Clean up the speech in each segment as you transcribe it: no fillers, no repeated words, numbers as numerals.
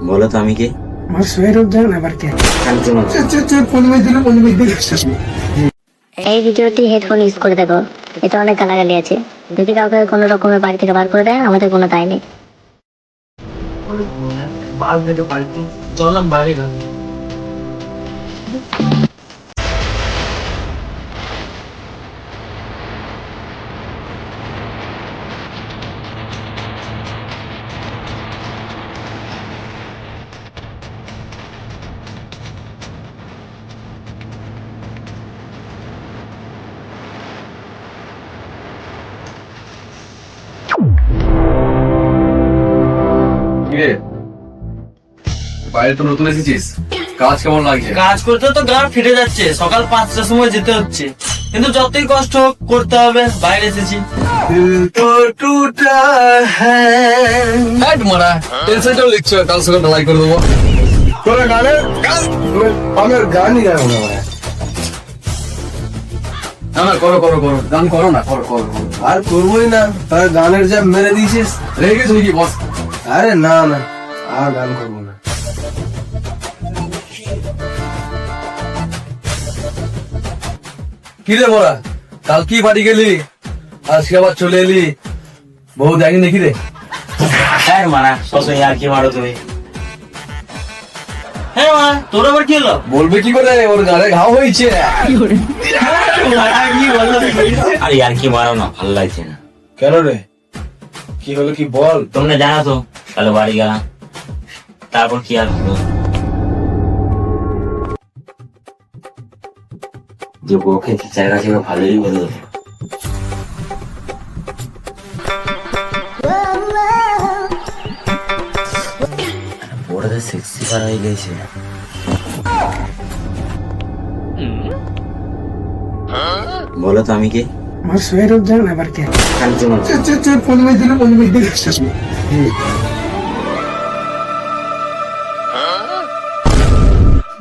বলো তো আমি কে? আমার সোয়ের উদ্যান আবার কে? এই ভিডিওটি হেডফোন ইউজ করে দেখো, এটা অনেক গালাগালি আছে। যদি কাউকে কোনো রকমের বাড়ি থেকে বার করে দেয়, আমাদের কোনো দায় নেই। বাইরে তো নতুন এসেছিস, কাজ কেমন লাগছে? কাজ করতে তো গাড় ফিরে যাচ্ছে, সকাল 5টার সময় যেতে হচ্ছে, কিন্তু যতই কষ্ট হোক করতে হবে, বাইরে এসেছি। মারা টেনশনটাও লিখছো, কাল সকাল ঢালাই করে দেবো। তোরা আমার গানই গাবো না। না না, করো করো করো, গান করো না, করো করো। আর করবোই না, তার গানের যা মেরে দিয়েছিস। রেগে গেছো নাকি বস? আরে না না, আর গান করবো না। কি রে মোরা, কাল কি বাড়ি গেলি, আজকে আবার চলে এলি? বউ দেখি নাকি রে? হ্যাঁ মারা, সবসময় আর কি মারো তুমি? হ্যাঁ মা, তোর আবার কি হলো? বলবে কি করে, ওর গালে ঘাও হয়েছে। কি বললো? আরে আর কি মারো না, ভালো লাগছে না। কেন রে, কি হলো কি বল? তোমরা জানো তো, কালো বাড়ি গেলাম, তারপর কি আর হলো, যে বউকে জায়গা ছিল ভালোই বলে দেবো। বড় সেক্সি পার হয়ে গেছে। বলো তো আমি কে? আমার সোয়ের উদ্যান আবার কে?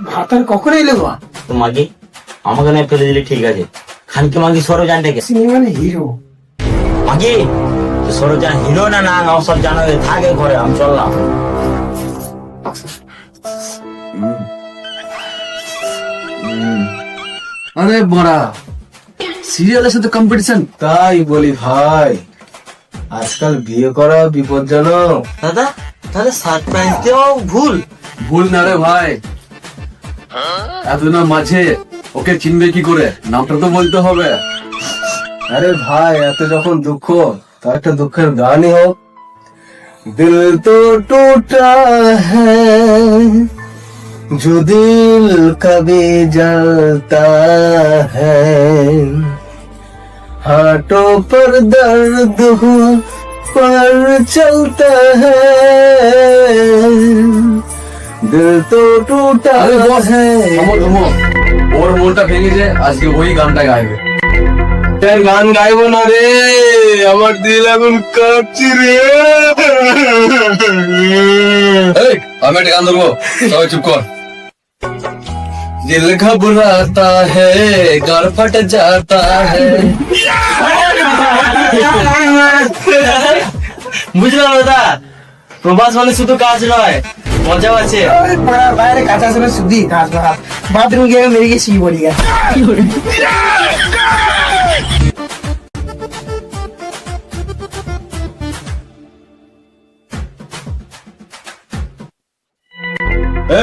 ভাত আর কখন এলে বা? তো মাগি আমাকে না ফেলে দিলে ঠিক আছে, খানকে মাগি সরোজান ডেকে মানে হিরো। মাগি সরোজান হিরো না না সব জানো, থাকে ঘরে, আমি চললাম। আরে বড়া, সিরিয়ালের সাথে কম্পিটিশন? তাই বলি ভাই, আজকাল বিয়ে করা বিপজ্জনক। দাদা, তাহলে সারপ্রাইজ দেওয়া ভুল? ভুল না রে ভাই, এতদিনের মাঝে ওকে চিনবে কি করে, নামটা তো বলতে হবে। আরে ভাই, এত যখন দুঃখ, তার একটা দুঃখের গানই হোক। দিল তো টুটা হ্যায়, जो दिल कभी जलता है, हाथों पर दर्द हो पर चलता है, दिल तो टूटा আরে বস, है। থামো থামো, ওর মনটা ভেঙেছে, আজকে ওই গানটা গাইবে। এর গান গাইবো না রে, আমার দিল এখন কাঁপছে রে। এই, আমি একটা গান ধরবো, সবাই চুপ কর। दिल घबराता है, घर फट जाता है। বুঝলাম দাদা, প্রবাস মানে শুধু কাজ নয়, মজাও আছে। বাইরে কাঁচা ছিল শুধু কাজ, বাথরুম গিয়ে মেরে গেছি বলি গা।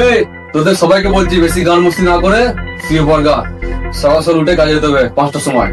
এই, তোদের সবাইকে বলছি বেশি গান মস্তি না করে শুয়ে পড় গা, সকাল সকাল উঠে কাজে যেতে হবে 5টার সময়।